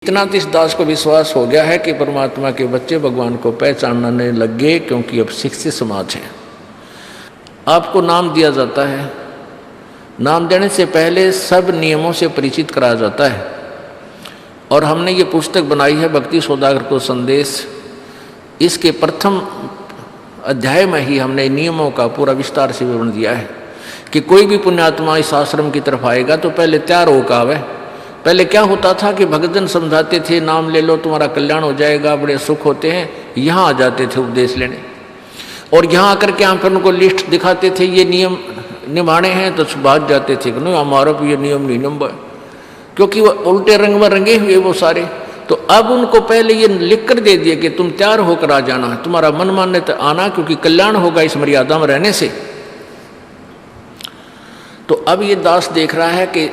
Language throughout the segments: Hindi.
इतना तो इस दास को विश्वास हो गया है कि परमात्मा के बच्चे भगवान को पहचानने लग गए, क्योंकि अब शिक्षित समाज है। आपको नाम दिया जाता है, नाम देने से पहले सब नियमों से परिचित कराया जाता है। और हमने ये पुस्तक बनाई है भक्ति सौदागर को संदेश। इसके प्रथम अध्याय में ही हमने नियमों का पूरा विस्तार से विवरण दिया है कि कोई भी पुण्यात्मा इस आश्रम की तरफ आएगा तो पहले तैयार होकर आवे। पहले क्या होता था कि भक्तजन समझाते थे, नाम ले लो तुम्हारा कल्याण हो जाएगा, बड़े सुख होते हैं। यहाँ आ जाते थे उपदेश लेने, और यहाँ आकर के हम फिर उनको लिस्ट दिखाते थे, ये नियम निभाने हैं, तो भाग जाते थे कि नहीं हमारा भी ये नियम नहीं नंबर, क्योंकि वो उल्टे रंग में रंगे हुए वो सारे। तो अब उनको पहले ये लिख कर दे दिया कि तुम तैयार होकर आ जाना, तुम्हारा मन मान्य आना, क्योंकि कल्याण होगा इस मर्यादा में रहने से। तो अब ये दास देख रहा है कि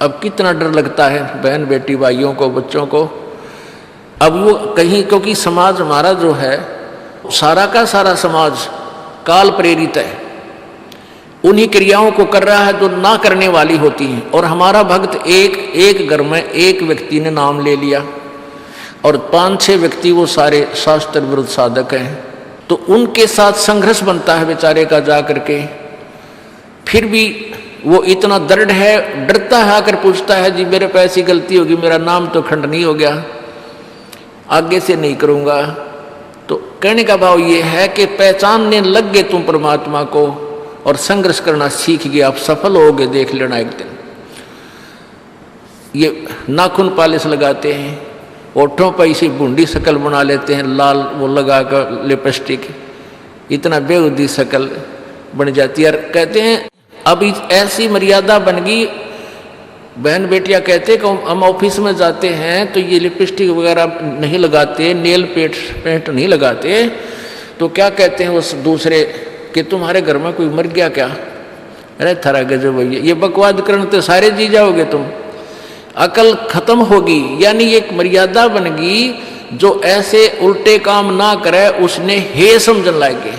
अब कितना डर लगता है बहन बेटी भाइयों को, बच्चों को। अब वो कहीं, क्योंकि समाज हमारा जो है सारा का सारा समाज काल प्रेरित है, उन्हीं क्रियाओं को कर रहा है जो ना करने वाली होती हैं। और हमारा भक्त एक घर में एक व्यक्ति ने नाम ले लिया और 5-6 व्यक्ति वो सारे शास्त्र विरुद्ध साधक हैं, तो उनके साथ संघर्ष बनता है बेचारे का जा करके। फिर भी वो इतना दृढ़ है, डरता है, आकर पूछता है जी मेरे पे ऐसी गलती होगी, मेरा नाम तो खंडनीय हो गया, आगे से नहीं करूँगा। तो कहने का भाव ये है कि पहचानने लग गए तुम परमात्मा को और संघर्ष करना सीख गए, आप सफल होगे, देख लेना एक दिन। ये नाखून पालिश लगाते हैं, ओठों पर इसी बूंदी शक्ल बना लेते हैं, लाल वो लगा कर लिपस्टिक, इतना बेहुदी शक्ल बन जाती है। कहते हैं अब ऐसी मर्यादा बन गई, बहन बेटियां कहते हैं कि हम ऑफिस में जाते हैं तो ये लिपस्टिक वगैरह नहीं लगाते, नेल पेंट नहीं लगाते, तो क्या कहते हैं उस दूसरे कि तुम्हारे घर में कोई मर गया क्या? अरे थारा गजब भैया, ये बकवाद करने तो सारे जी जाओगे तुम, अकल खत्म होगी। यानी एक मर्यादा बन गई, जो ऐसे उल्टे काम ना करे उसने हे समझन लागे।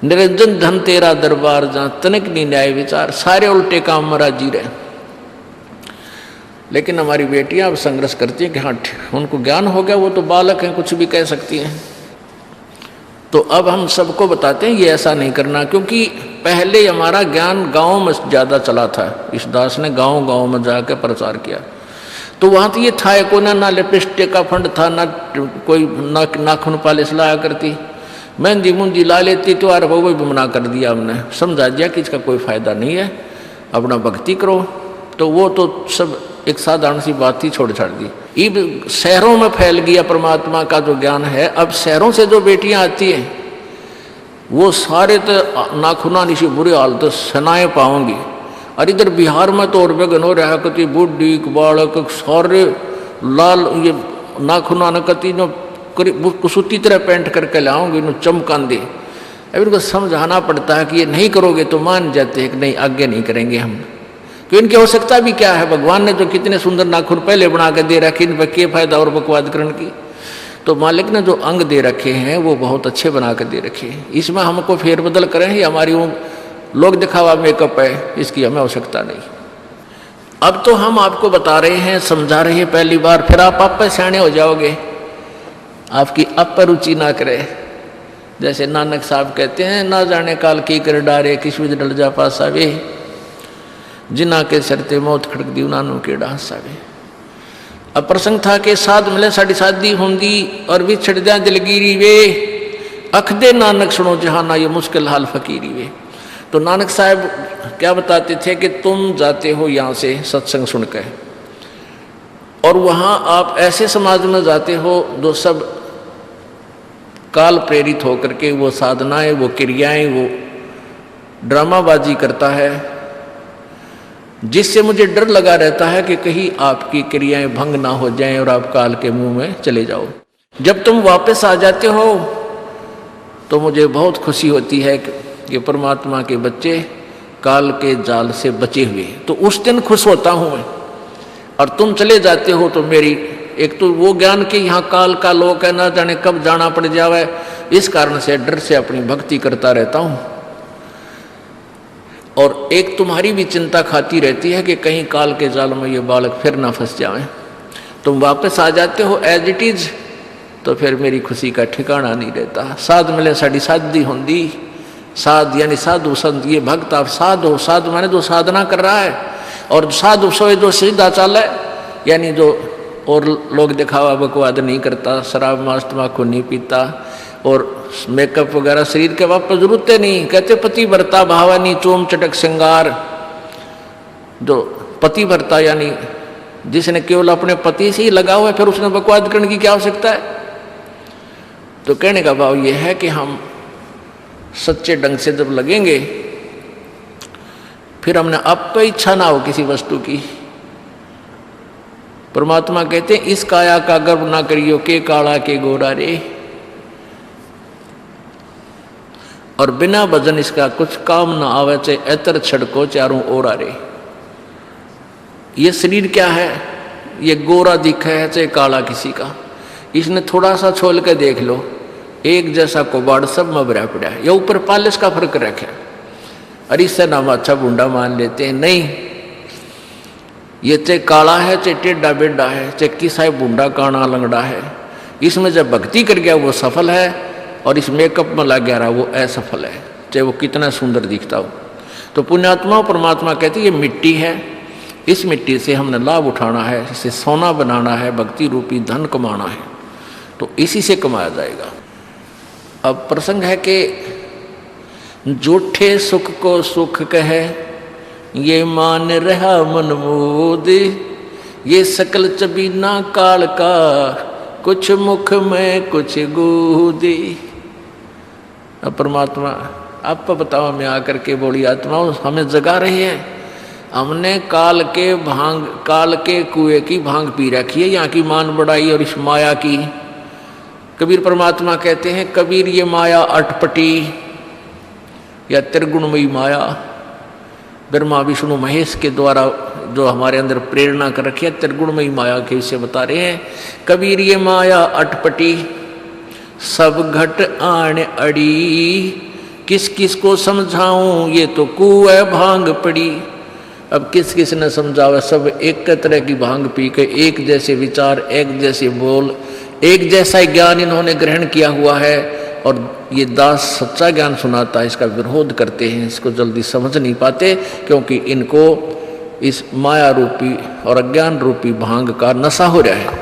निरंजन धन तेरा दरबार जहाँ तनिक नहीं न्याय विचार, सारे उल्टे काम में राजी रहे। लेकिन हमारी बेटियां अब संघर्ष करती हैं कि हाँ उनको ज्ञान हो गया, वो तो बालक हैं, कुछ भी कह सकती हैं। तो अब हम सबको बताते हैं ये ऐसा नहीं करना, क्योंकि पहले हमारा ज्ञान गाँव में ज़्यादा चला था। इस दास ने गाँव में जाकर प्रचार किया, तो वहाँ तो ये था को ना लिपस्टिक का फंड था, ना कोई नाखून पालिश लाया करती, मेहंदी मुंदी ला लेती, तो यार वो भी मना कर दिया हमने, समझा दिया कि इसका कोई फायदा नहीं है, अपना भक्ति करो। तो वो तो सब एक साधारण सी बात ही छोड़ छाड़ दी। ये शहरों में फैल गया परमात्मा का जो ज्ञान है। अब शहरों से जो बेटियां आती हैं वो सारे तो नाखुना निशी बुरी हालत सनाए पाओगी। और इधर बिहार में तो और बेगन हो रहा कति बुढ़ी बालक सारे लाल ये नाखुना न कति नो कुसूती तरह पेंट करके लाऊंगी नो चमकान दे। अब इनको समझाना पड़ता है कि ये नहीं करोगे तो मान जाते हैं कि नहीं आगे नहीं करेंगे हम, क्योंकि इनकी आवश्यकता भी क्या है। भगवान ने जो कितने सुंदर नाखून पहले बना के दे रखे, इन पर क्या फायदा और बकवाद करने की। तो मालिक ने जो अंग दे रखे हैं वो बहुत अच्छे बना के दे रखे हैं, इसमें हमको फेरबदल करें, ये हमारी वो लोग दिखावा मेकअप है, इसकी हमें आवश्यकता नहीं। अब तो हम आपको बता रहे हैं, समझा रहे हैं पहली बार, फिर आप सियाने हो जाओगे, आपकी अप रुचि ना करे। जैसे नानक साहब कहते हैं, ना जाने काल की कर डारे किस विध डल जा पासा वे, जिना के सरते मौत खड़क दी नानू के डांसा वे। अब प्रसंग था कि साध मिले साड़ी शादी होंगी और बिछड़ दिया दिलगिरी वे, अख दे नानक सुनो जहाना ये मुश्किल हाल फकीरी वे। तो नानक साहब क्या बताते थे कि तुम जाते हो यहाँ से सत्संग सुनकर, और वहाँ आप ऐसे समाज में जाते हो जो सब काल प्रेरित होकर के वो साधनाएं, वो क्रियाएं, वो ड्रामाबाजी करता है, जिससे मुझे डर लगा रहता है कि कहीं आपकी क्रियाएं भंग ना हो जाएं और आप काल के मुंह में चले जाओ। जब तुम वापस आ जाते हो तो मुझे बहुत खुशी होती है कि परमात्मा के बच्चे काल के जाल से बचे हुए, तो उस दिन खुश होता हूँ मैं। और तुम चले जाते हो तो मेरी एक तो वो ज्ञान कि यहाँ काल का लोक है, ना जाने कब जाना पड़ जावे, इस कारण से डर से अपनी भक्ति करता रहता हूँ। और एक तुम्हारी भी चिंता खाती रहती है कि कहीं काल के जाल में ये बालक फिर ना फंस जाएं। तुम वापस आ जाते हो एज इट इज, तो फिर मेरी खुशी का ठिकाना नहीं रहता। साध मिले साड़ी साधी होंदी, साध यानी साधु संत, ये भक्त आप साध हो। साध माने जो साधना कर रहा है, और साधु सोए जो सीधा चाले, यानी जो और लोग दिखावा बकवाद नहीं करता, शराब मांस तम्बाकू नहीं पीता, और मेकअप वगैरह शरीर के वापस जरूरत नहीं। कहते पति भरता भावानी चोम चटक श्रृंगार। जो पति भरता यानी जिसने केवल अपने पति से ही लगा हुआ है, फिर उसने बकवाद करने की क्या आवश्यकता है। तो कहने का भाव यह है कि हम सच्चे ढंग से जब लगेंगे, फिर हमने अब कोई इच्छा ना हो किसी वस्तु की। परमात्मा कहते हैं इस काया का गर्व ना करियो के काला के गोरा रे, और बिना भजन इसका कुछ काम ना आवे, चाहे एतर छड़को चारों ओरा रे। ये शरीर क्या है, ये गोरा दिखा है चाहे काला किसी का, इसने थोड़ा सा छोल के देख लो, एक जैसा कुबाड़ सब में भरा पड़ा है। ये ऊपर पालिश का फर्क रखे, अरे इससे नाम अच्छा बूंडा मान लेते हैं। नहीं, ये चाहे काला है चाहे टेढ़ा बेढ़ा है, चाहे किसा है बूंडा काना लंगड़ा है, इसमें जब भक्ति कर गया वो सफल है, और इस मेकअप में लग गया रहा वो असफल है, चाहे वो कितना सुंदर दिखता हो। तो पुण्यात्मा परमात्मा कहते ये मिट्टी है, इस मिट्टी से हमने लाभ उठाना है, इसे सोना बनाना है, भक्ति रूपी धन कमाना है, तो इसी से कमाया जाएगा। अब प्रसंग है कि जूठे सुख को सुख कहे, ये मान रहा मन मोद, ये सकल चबीना काल का, कुछ मुख में कुछ गोदी। अब परमात्मा आप बताओ, मैं आकर के बोली आत्मा हमें जगा रही है। हमने काल के कुएं की भांग पी रखी है, यहाँ की मान बढ़ाई और इस माया की। कबीर परमात्मा कहते हैं, कबीर ये माया अटपटी या त्रिगुणमयी माया, ब्रह्मा विष्णु महेश के द्वारा जो हमारे अंदर प्रेरणा कर रखी है, त्रिगुणमयी माया के विषय बता रहे हैं। कबीर ये माया अटपटी, सब घट आण अड़ी, किस किस को समझाऊं ये तो कुएं भांग पड़ी। अब किस किस ने समझावा, सब एक तरह की भांग पी के एक जैसे विचार, एक जैसे बोल, एक जैसा ज्ञान इन्होंने ग्रहण किया हुआ है, और ये दास सच्चा ज्ञान सुनाता है, इसका विरोध करते हैं, इसको जल्दी समझ नहीं पाते, क्योंकि इनको इस माया रूपी और अज्ञान रूपी भांग का नशा हो रहा है।